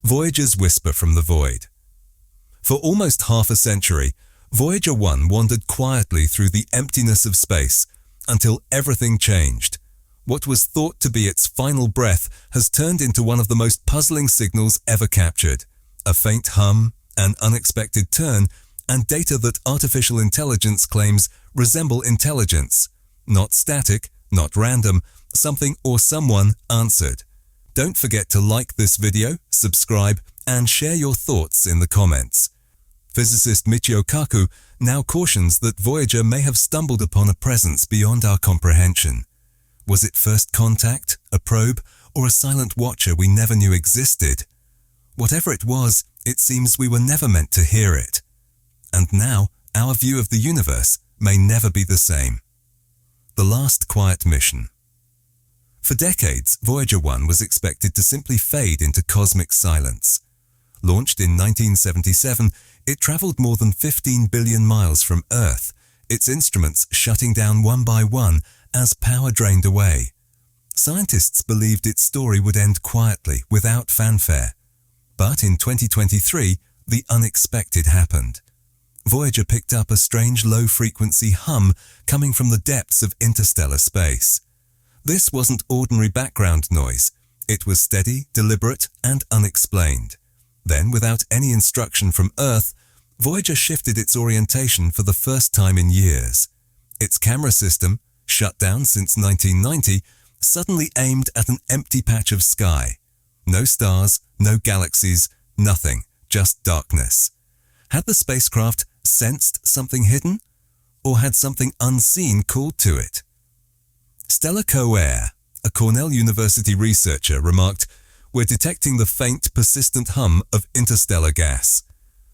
Voyager's whisper from the void. For almost half a century, Voyager 1 wandered quietly through the emptiness of space until everything changed. What was thought to be its final breath has turned into one of the most puzzling signals ever captured. A faint hum, an unexpected turn, and data that artificial intelligence claims resemble intelligence. Not static, not random, something or someone answered. Don't forget to like this video, subscribe, and share your thoughts in the comments. Physicist Michio Kaku now cautions that Voyager may have stumbled upon a presence beyond our comprehension. Was it first contact, a probe, or a silent watcher we never knew existed? Whatever it was, it seems we were never meant to hear it. And now, our view of the universe may never be the same. The last quiet mission. For decades, Voyager 1 was expected to simply fade into cosmic silence. Launched in 1977, it traveled more than 15 billion miles from Earth, its instruments shutting down one by one as power drained away. Scientists believed its story would end quietly, without fanfare. But in 2023, the unexpected happened. Voyager picked up a strange low-frequency hum coming from the depths of interstellar space. This wasn't ordinary background noise. It was steady, deliberate, and unexplained. Then, without any instruction from Earth, Voyager shifted its orientation for the first time in years. Its camera system, shut down since 1990, suddenly aimed at an empty patch of sky. No stars, no galaxies, nothing, just darkness. Had the spacecraft sensed something hidden? Or had something unseen called to it? Stella Coare, a Cornell University researcher, remarked, "We're detecting the faint, persistent hum of interstellar gas."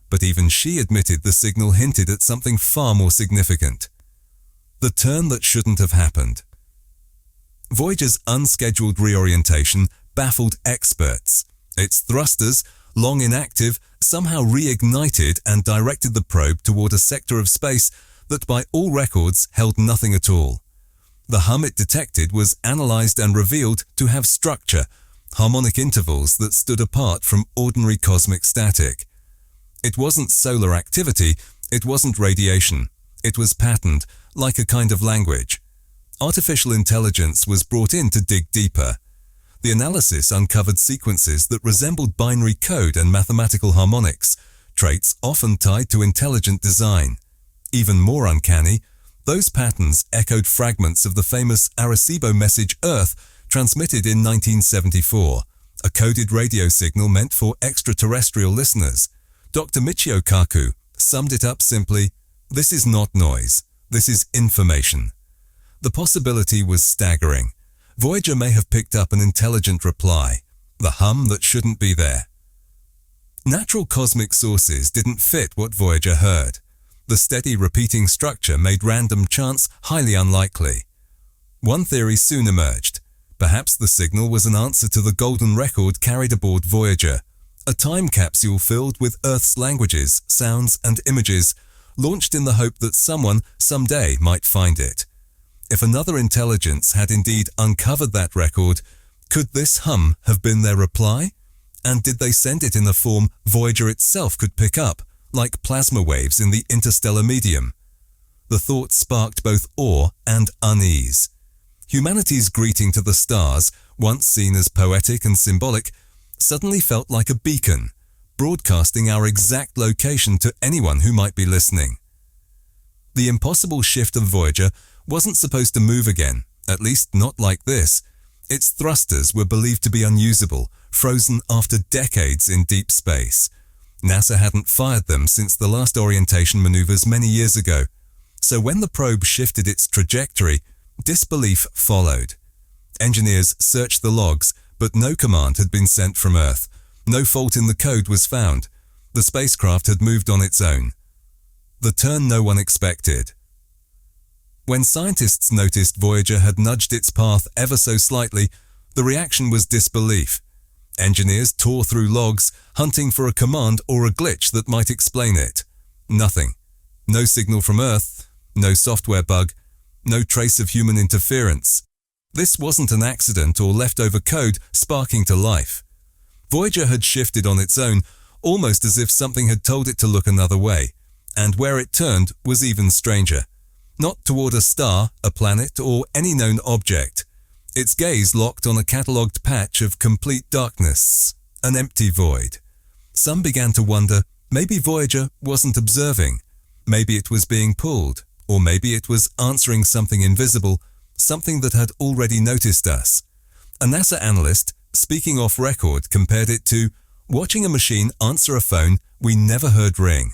But even she admitted the signal hinted at something far more significant. The turn that shouldn't have happened. Voyager's unscheduled reorientation baffled experts. Its thrusters, long inactive, somehow reignited and directed the probe toward a sector of space that by all records held nothing at all. The hum it detected was analyzed and revealed to have structure, harmonic intervals that stood apart from ordinary cosmic static. It wasn't solar activity, it wasn't radiation. It was patterned, like a kind of language. Artificial intelligence was brought in to dig deeper. The analysis uncovered sequences that resembled binary code and mathematical harmonics, traits often tied to intelligent design. Even more uncanny, those patterns echoed fragments of the famous Arecibo message Earth transmitted in 1974, a coded radio signal meant for extraterrestrial listeners. Dr. Michio Kaku summed it up simply, "This is not noise, this is information." The possibility was staggering. Voyager may have picked up an intelligent reply, the hum that shouldn't be there. Natural cosmic sources didn't fit what Voyager heard. The steady repeating structure made random chance highly unlikely. One theory soon emerged. Perhaps the signal was an answer to the golden record carried aboard Voyager, a time capsule filled with Earth's languages, sounds, and images, launched in the hope that someone, someday, might find it. If another intelligence had indeed uncovered that record, could this hum have been their reply? And did they send it in a form Voyager itself could pick up, like plasma waves in the interstellar medium? The thought sparked both awe and unease. Humanity's greeting to the stars, once seen as poetic and symbolic, suddenly felt like a beacon, broadcasting our exact location to anyone who might be listening. The impossible shift of Voyager wasn't supposed to move again, at least not like this. Its thrusters were believed to be unusable, frozen after decades in deep space. NASA hadn't fired them since the last orientation maneuvers many years ago. So when the probe shifted its trajectory, disbelief followed. Engineers searched the logs, but no command had been sent from Earth. No fault in the code was found. The spacecraft had moved on its own. The turn no one expected. When scientists noticed Voyager had nudged its path ever so slightly, the reaction was disbelief. Engineers tore through logs, hunting for a command or a glitch that might explain it. Nothing. No signal from Earth, no software bug, no trace of human interference. This wasn't an accident or leftover code sparking to life. Voyager had shifted on its own, almost as if something had told it to look another way, and where it turned was even stranger. Not toward a star, a planet, or any known object. Its gaze locked on a catalogued patch of complete darkness, an empty void. Some began to wonder, maybe Voyager wasn't observing, maybe it was being pulled, or maybe it was answering something invisible, something that had already noticed us. A NASA analyst, speaking off record, compared it to watching a machine answer a phone we never heard ring.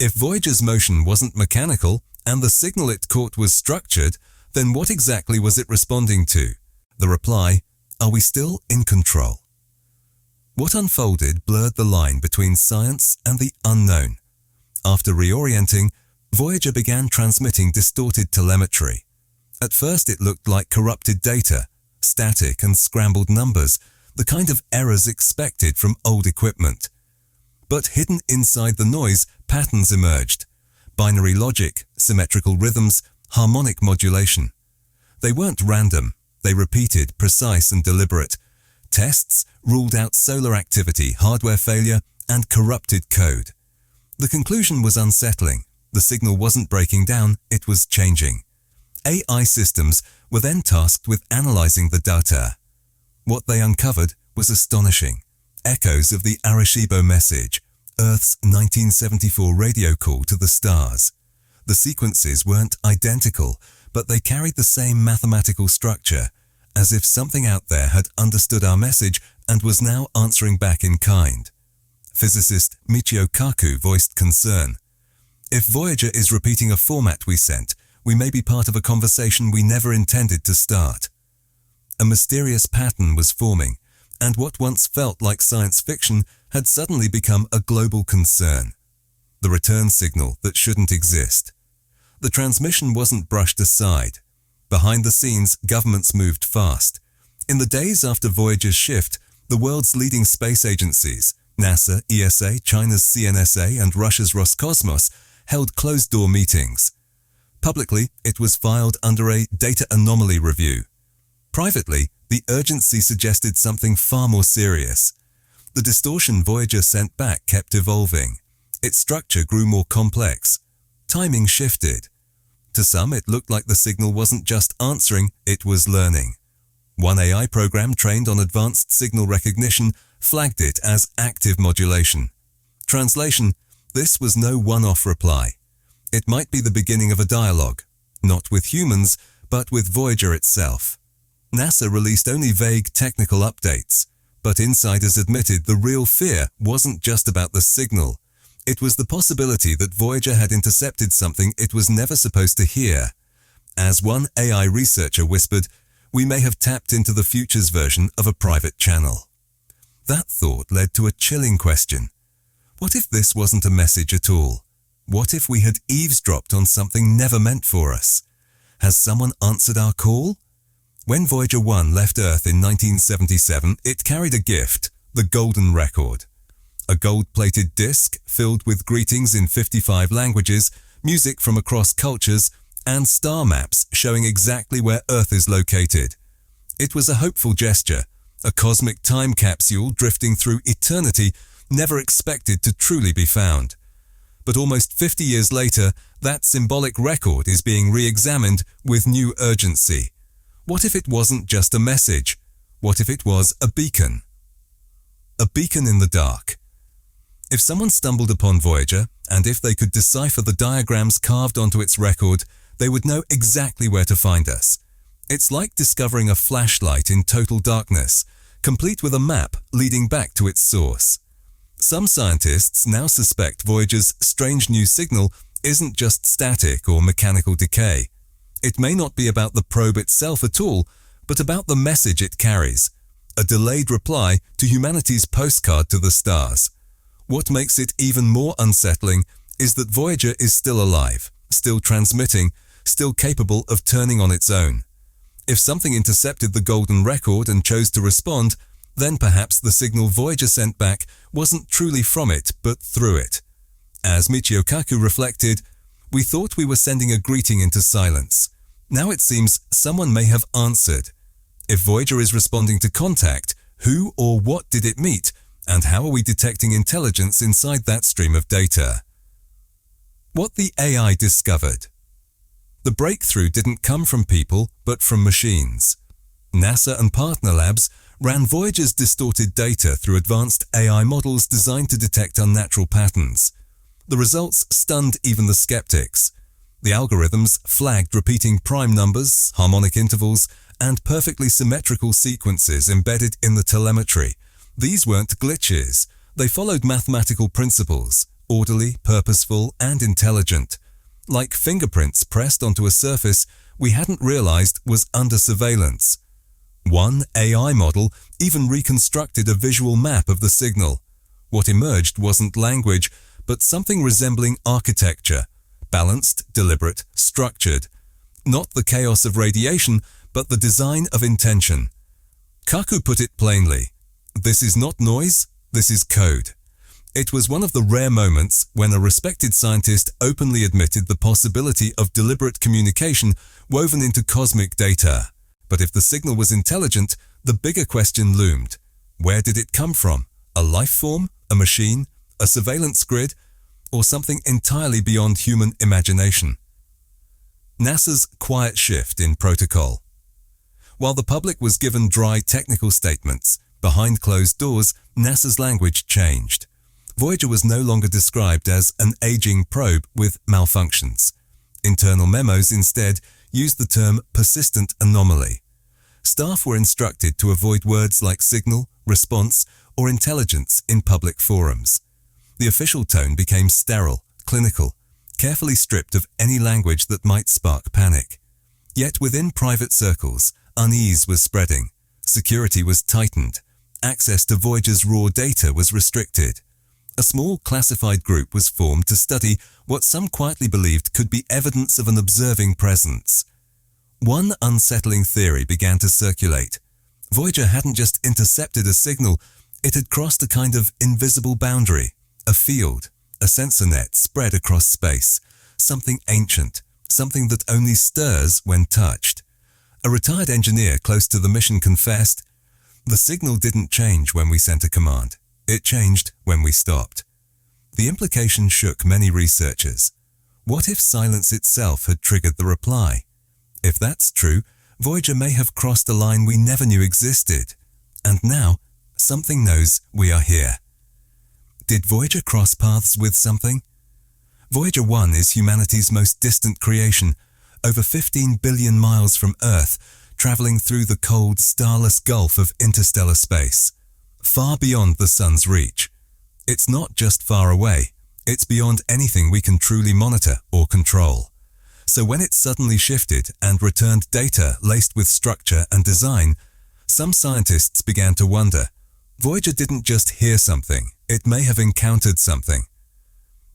If Voyager's motion wasn't mechanical and the signal it caught was structured, then what exactly was it responding to? The reply, are we still in control? What unfolded blurred the line between science and the unknown. After reorienting, Voyager began transmitting distorted telemetry. At first it looked like corrupted data, static and scrambled numbers, the kind of errors expected from old equipment. But hidden inside the noise, patterns emerged. Binary logic, symmetrical rhythms, harmonic modulation. They weren't random, they repeated, precise and deliberate. Tests ruled out solar activity, hardware failure, and corrupted code. The conclusion was unsettling. The signal wasn't breaking down, it was changing. AI systems were then tasked with analyzing the data. What they uncovered was astonishing. Echoes of the Arecibo message, Earth's 1974 radio call to the stars. The sequences weren't identical, but they carried the same mathematical structure, as if something out there had understood our message and was now answering back in kind. Physicist Michio Kaku voiced concern. If Voyager is repeating a format we sent, we may be part of a conversation we never intended to start. A mysterious pattern was forming, and what once felt like science fiction had suddenly become a global concern. The return signal that shouldn't exist. The transmission wasn't brushed aside. Behind the scenes, governments moved fast. In the days after Voyager's shift, the world's leading space agencies, NASA, ESA, China's CNSA, and Russia's Roscosmos, held closed-door meetings. Publicly, it was filed under a data anomaly review. Privately, the urgency suggested something far more serious. The distortion Voyager sent back kept evolving. Its structure grew more complex. Timing shifted. To some, it looked like the signal wasn't just answering, it was learning. One AI program trained on advanced signal recognition flagged it as active modulation. Translation: this was no one-off reply. It might be the beginning of a dialogue, not with humans, but with Voyager itself. NASA released only vague technical updates, but insiders admitted the real fear wasn't just about the signal. It was the possibility that Voyager had intercepted something it was never supposed to hear. As one AI researcher whispered, we may have tapped into the future's version of a private channel. That thought led to a chilling question. What if this wasn't a message at all? What if we had eavesdropped on something never meant for us? Has someone answered our call? When Voyager 1 left Earth in 1977, it carried a gift, the Golden Record. A gold-plated disc filled with greetings in 55 languages, music from across cultures, and star maps showing exactly where Earth is located. It was a hopeful gesture, a cosmic time capsule drifting through eternity, never expected to truly be found. But almost 50 years later, that symbolic record is being re-examined with new urgency. What if it wasn't just a message? What if it was a beacon? A beacon in the dark. If someone stumbled upon Voyager, and if they could decipher the diagrams carved onto its record, they would know exactly where to find us. It's like discovering a flashlight in total darkness, complete with a map leading back to its source. Some scientists now suspect Voyager's strange new signal isn't just static or mechanical decay. It may not be about the probe itself at all, but about the message it carries, a delayed reply to humanity's postcard to the stars. What makes it even more unsettling is that Voyager is still alive, still transmitting, still capable of turning on its own. If something intercepted the Golden Record and chose to respond, then perhaps the signal Voyager sent back wasn't truly from it, but through it. As Michio Kaku reflected, we thought we were sending a greeting into silence. Now it seems someone may have answered. If Voyager is responding to contact, Who or what did it meet, and how are we detecting intelligence inside that stream of data? What the AI discovered. The breakthrough didn't come from people, but from machines. NASA and partner labs ran Voyager's distorted data through advanced AI models designed to detect unnatural patterns. The results stunned even the skeptics. The algorithms flagged repeating prime numbers, harmonic intervals, and perfectly symmetrical sequences embedded in the telemetry. These weren't glitches. They followed mathematical principles, orderly, purposeful, and intelligent. Like fingerprints pressed onto a surface we hadn't realized was under surveillance. One AI model even reconstructed a visual map of the signal. What emerged wasn't language, but something resembling architecture. Balanced, deliberate, structured. Not the chaos of radiation, but the design of intention. Kaku put it plainly. This is not noise, this is code. It was one of the rare moments when a respected scientist openly admitted the possibility of deliberate communication woven into cosmic data. But if the signal was intelligent, the bigger question loomed. Where did it come from? A life form? A machine? A surveillance grid? Or something entirely beyond human imagination? NASA's quiet shift in protocol. While the public was given dry technical statements, behind closed doors, NASA's language changed. Voyager was no longer described as an aging probe with malfunctions. Internal memos instead used the term persistent anomaly. Staff were instructed to avoid words like signal, response, or intelligence in public forums. The official tone became sterile, clinical, carefully stripped of any language that might spark panic. Yet within private circles, unease was spreading. Security was tightened. Access to Voyager's raw data was restricted. A small classified group was formed to study what some quietly believed could be evidence of an observing presence. One unsettling theory began to circulate. Voyager hadn't just intercepted a signal, it had crossed a kind of invisible boundary, a field, a sensor net spread across space, something ancient, something that only stirs when touched. A retired engineer close to the mission confessed, "The signal didn't change when we sent a command. It changed when we stopped." The implication shook many researchers. What if silence itself had triggered the reply? If that's true, Voyager may have crossed a line we never knew existed. And now, something knows we are here. Did Voyager cross paths with something? Voyager 1 is humanity's most distant creation, over 15 billion miles from Earth, traveling through the cold, starless gulf of interstellar space. Far beyond the sun's reach. It's not just far away, it's beyond anything we can truly monitor or control. So when it suddenly shifted and returned data laced with structure and design, some scientists began to wonder, Voyager didn't just hear something, it may have encountered something.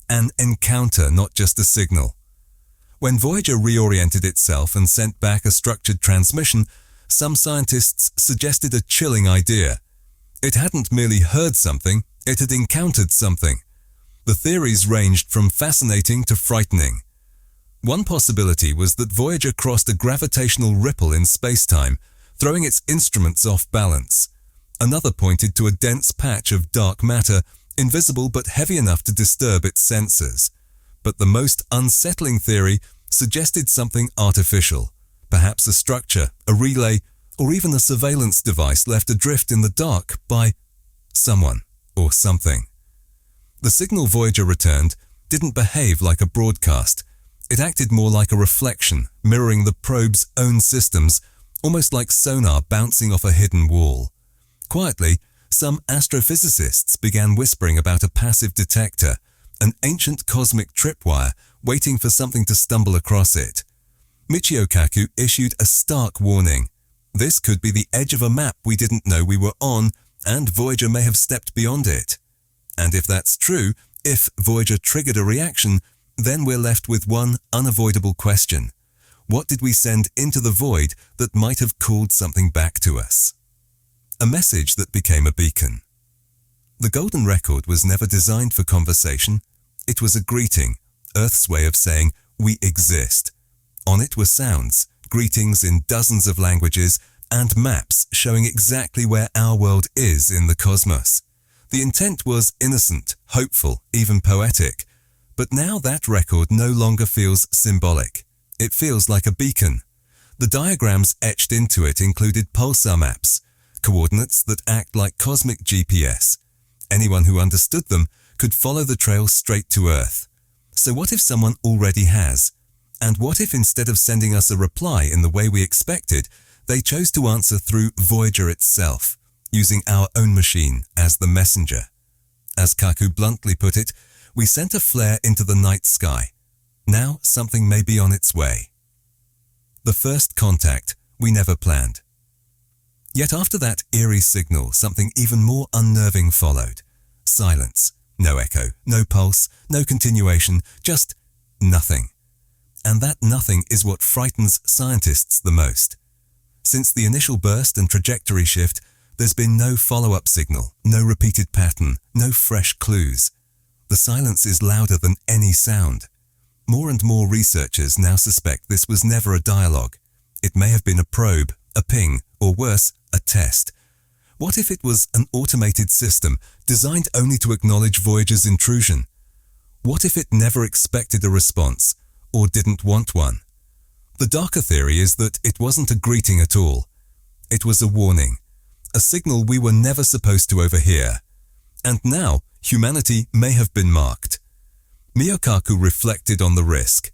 An encounter, not just a signal. When Voyager reoriented itself and sent back a structured transmission, some scientists suggested a chilling idea. It hadn't merely heard something, it had encountered something. The theories ranged from fascinating to frightening. One possibility was that Voyager crossed a gravitational ripple in space-time, throwing its instruments off balance. Another pointed to a dense patch of dark matter, invisible but heavy enough to disturb its sensors. But the most unsettling theory suggested something artificial, perhaps a structure, a relay, or even a surveillance device left adrift in the dark by someone or something. The signal Voyager returned didn't behave like a broadcast. It acted more like a reflection, mirroring the probe's own systems, almost like sonar bouncing off a hidden wall. Quietly, some astrophysicists began whispering about a passive detector, an ancient cosmic tripwire waiting for something to stumble across it. Michio Kaku issued a stark warning. This could be the edge of a map we didn't know we were on, and Voyager may have stepped beyond it. And if that's true, if Voyager triggered a reaction, then we're left with one unavoidable question. What did we send into the void that might have called something back to us? A message that became a beacon. The golden record was never designed for conversation. It was a greeting, Earth's way of saying, we exist. On it were sounds, greetings in dozens of languages, and maps showing exactly where our world is in the cosmos. The intent was innocent, hopeful, even poetic. But now that record no longer feels symbolic. It feels like a beacon. The diagrams etched into it included pulsar maps, coordinates that act like cosmic GPS. Anyone who understood them could follow the trail straight to Earth. So what if someone already has? And what if instead of sending us a reply in the way we expected, they chose to answer through Voyager itself, using our own machine as the messenger? As Kaku bluntly put it, we sent a flare into the night sky. Now something may be on its way. The first contact we never planned. Yet after that eerie signal, something even more unnerving followed. Silence. No echo, no pulse, no continuation, just nothing. And that nothing is what frightens scientists the most. Since the initial burst and trajectory shift, there's been no follow-up signal, no repeated pattern, no fresh clues. The silence is louder than any sound. More and more researchers now suspect this was never a dialogue. It may have been a probe, a ping, or worse, a test. What if it was an automated system designed only to acknowledge Voyager's intrusion? What if it never expected a response, or didn't want one? The darker theory is that it wasn't a greeting at all. It was a warning, a signal we were never supposed to overhear. And now, humanity may have been marked. Michio Kaku reflected on the risk.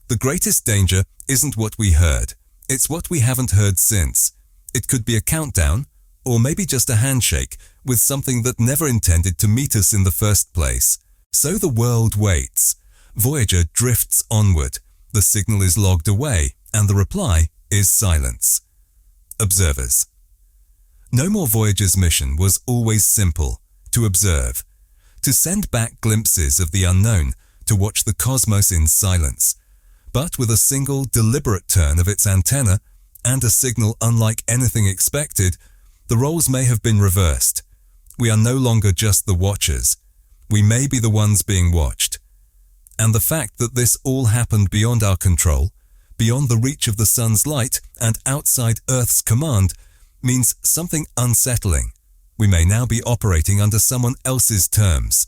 The greatest danger isn't what we heard, it's what we haven't heard since. It could be a countdown, or maybe just a handshake with something that never intended to meet us in the first place. So the world waits. Voyager drifts onward, the signal is logged away, and the reply is silence. Observers. No More Voyager's mission was always simple: to observe, to send back glimpses of the unknown, to watch the cosmos in silence. But with a single deliberate turn of its antenna, and a signal unlike anything expected, the roles may have been reversed. We are no longer just the watchers. We may be the ones being watched. And the fact that this all happened beyond our control, beyond the reach of the sun's light and outside Earth's command, means something unsettling. We may now be operating under someone else's terms.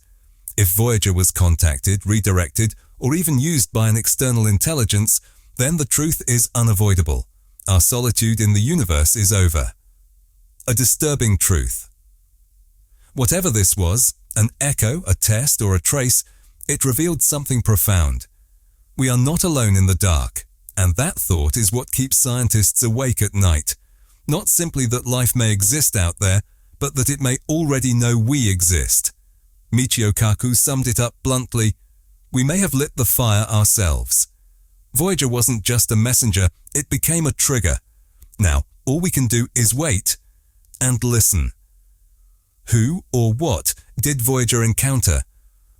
If Voyager was contacted, redirected, or even used by an external intelligence, then the truth is unavoidable. Our solitude in the universe is over. A disturbing truth. Whatever this was, an echo, a test, or a trace, it revealed something profound. We are not alone in the dark, and that thought is what keeps scientists awake at night. Not simply that life may exist out there, but that it may already know we exist. Michio Kaku summed it up bluntly: we may have lit the fire ourselves. Voyager wasn't just a messenger, it became a trigger. Now, all we can do is wait and listen. Who or what did Voyager encounter?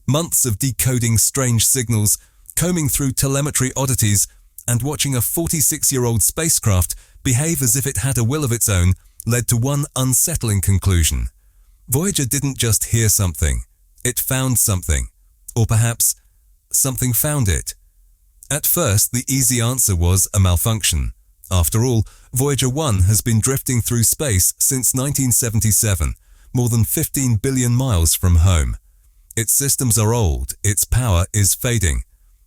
Months of decoding strange signals, combing through telemetry oddities, and watching a 46-year-old spacecraft behave as if it had a will of its own led to one unsettling conclusion. Voyager didn't just hear something, it found something. Or perhaps, something found it. At first, the easy answer was a malfunction. After all, Voyager 1 has been drifting through space since 1977, more than 15 billion miles from home. Its systems are old, its power is fading.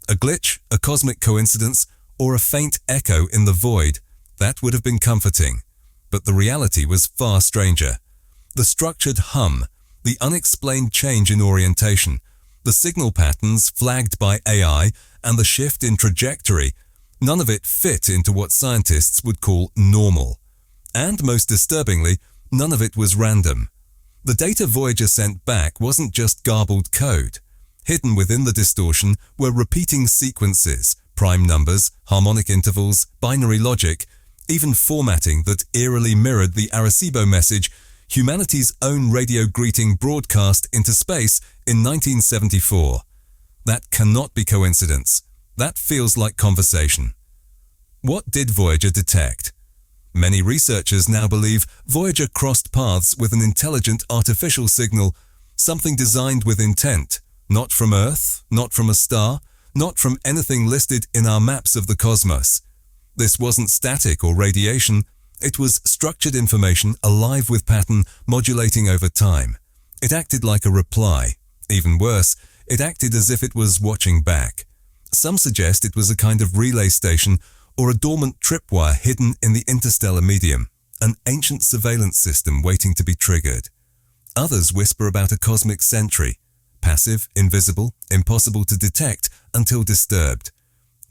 A glitch, a cosmic coincidence, or a faint echo in the void, that would have been comforting. But the reality was far stranger. The structured hum, the unexplained change in orientation, the signal patterns flagged by AI, and the shift in trajectory, none of it fit into what scientists would call normal. And most disturbingly, none of it was random. The data Voyager sent back wasn't just garbled code. Hidden within the distortion were repeating sequences, prime numbers, harmonic intervals, binary logic, even formatting that eerily mirrored the Arecibo message, humanity's own radio greeting broadcast into space in 1974. That cannot be coincidence. That feels like conversation. What did Voyager detect? Many researchers now believe Voyager crossed paths with an intelligent artificial signal, something designed with intent, not from Earth, not from a star, not from anything listed in our maps of the cosmos. This wasn't static or radiation, It was structured information alive with pattern modulating over time. It acted like a reply. Even worse, it acted as if it was watching back. Some suggest it was a kind of relay station or a dormant tripwire hidden in the interstellar medium, an ancient surveillance system waiting to be triggered. Others whisper about a cosmic sentry, passive, invisible, impossible to detect until disturbed.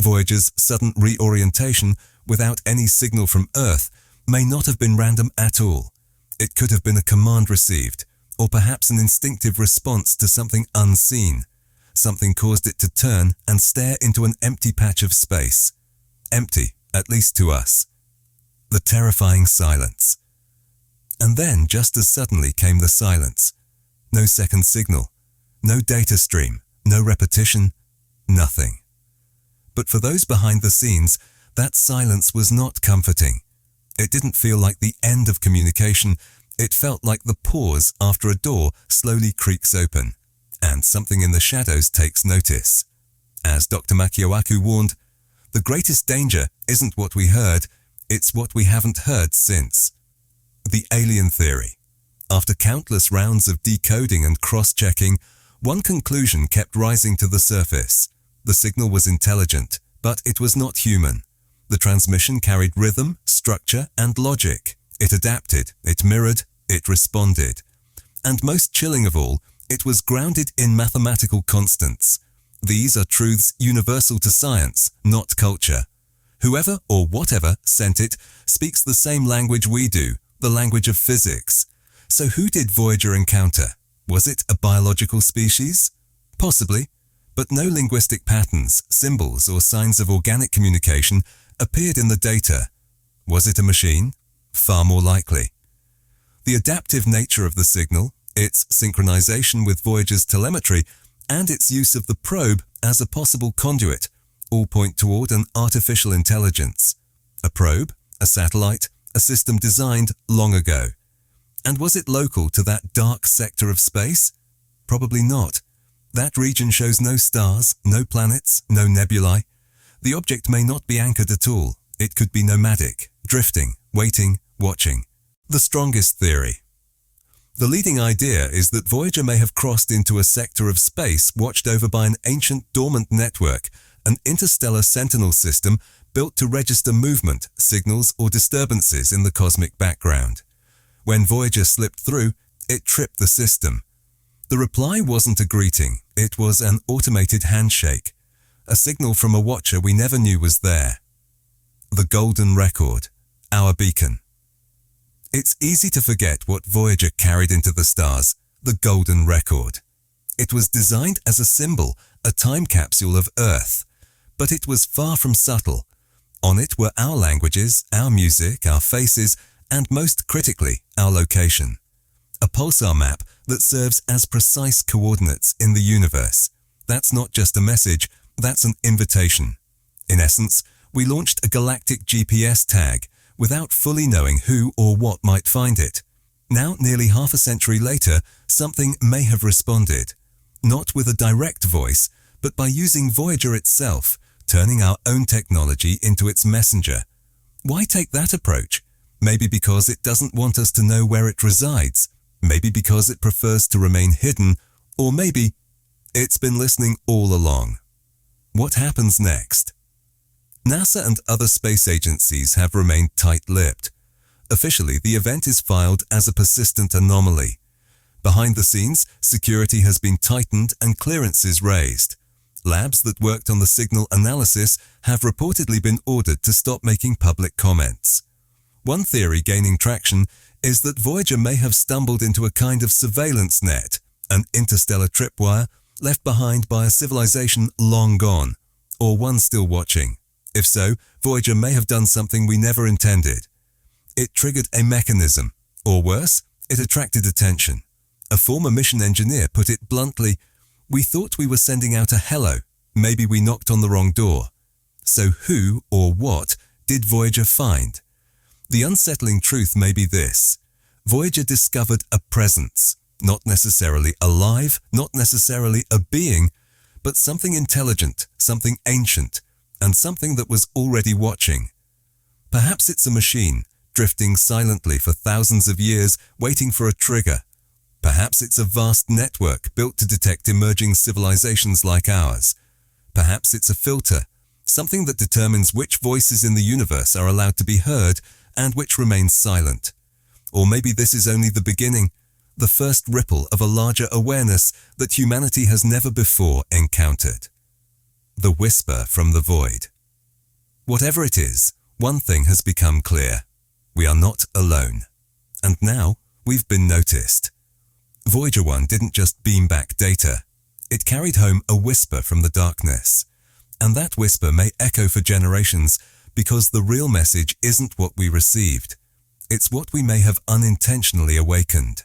Voyager's sudden reorientation without any signal from Earth may not have been random at all. It could have been a command received, or perhaps an instinctive response to something unseen. Something caused it to turn and stare into an empty patch of space. Empty, at least to us. The terrifying silence. And then, just as suddenly, came the silence. No second signal, no data stream, no repetition, nothing. But for those behind the scenes, that silence was not comforting. It didn't feel like the end of communication. It felt like the pause after a door slowly creaks open, and something in the shadows takes notice. As Dr. Michio Kaku warned, the greatest danger isn't what we heard, it's what we haven't heard since. The alien theory. After countless rounds of decoding and cross-checking, one conclusion kept rising to the surface. The signal was intelligent, but it was not human. The transmission carried rhythm, structure, and logic. It adapted, it mirrored, it responded. And most chilling of all, it was grounded in mathematical constants. These are truths universal to science, not culture. Whoever or whatever sent it speaks the same language we do, the language of physics. So who did Voyager encounter? Was it a biological species? Possibly, but no linguistic patterns, symbols, or signs of organic communication appeared in the data. Was it a machine? Far more likely. The adaptive nature of the signal, its synchronization with Voyager's telemetry, and its use of the probe as a possible conduit, all point toward an artificial intelligence. A probe, a satellite, a system designed long ago. And was it local to that dark sector of space? Probably not. That region shows no stars, no planets, no nebulae. The object may not be anchored at all. It could be nomadic, drifting, waiting, watching. The strongest theory. The leading idea is that Voyager may have crossed into a sector of space watched over by an ancient dormant network, an interstellar sentinel system built to register movement, signals, or disturbances in the cosmic background. When Voyager slipped through, it tripped the system. The reply wasn't a greeting, it was an automated handshake, a signal from a watcher we never knew was there. The golden record, our beacon. It's easy to forget what Voyager carried into the stars, the golden record. It was designed as a symbol, a time capsule of Earth, but it was far from subtle. On it were our languages, our music, our faces, and most critically, our location. A pulsar map that serves as precise coordinates in the universe. That's not just a message, that's an invitation. In essence, we launched a galactic GPS tag without fully knowing who or what might find it. Now, nearly half a century later, something may have responded. Not with a direct voice, but by using Voyager itself, turning our own technology into its messenger. Why take that approach? Maybe because it doesn't want us to know where it resides. Maybe because it prefers to remain hidden. Or maybe it's been listening all along. What happens next? NASA and other space agencies have remained tight-lipped. Officially, the event is filed as a persistent anomaly. Behind the scenes, security has been tightened and clearances raised. Labs that worked on the signal analysis have reportedly been ordered to stop making public comments. One theory gaining traction is that Voyager may have stumbled into a kind of surveillance net, an interstellar tripwire left behind by a civilization long gone, or one still watching. If so, Voyager may have done something we never intended. It triggered a mechanism, or worse, it attracted attention. A former mission engineer put it bluntly, "We thought we were sending out a hello, maybe we knocked on the wrong door." So who or what did Voyager find? The unsettling truth may be this: Voyager discovered a presence, not necessarily alive, not necessarily a being, but something intelligent, something ancient, and something that was already watching. Perhaps it's a machine, drifting silently for thousands of years, waiting for a trigger. Perhaps it's a vast network built to detect emerging civilizations like ours. Perhaps it's a filter, something that determines which voices in the universe are allowed to be heard and which remain silent. Or maybe this is only the beginning, the first ripple of a larger awareness that humanity has never before encountered. The whisper from the void. Whatever it is, one thing has become clear. We are not alone. And now, we've been noticed. Voyager 1 didn't just beam back data. It carried home a whisper from the darkness. And that whisper may echo for generations because the real message isn't what we received. It's what we may have unintentionally awakened.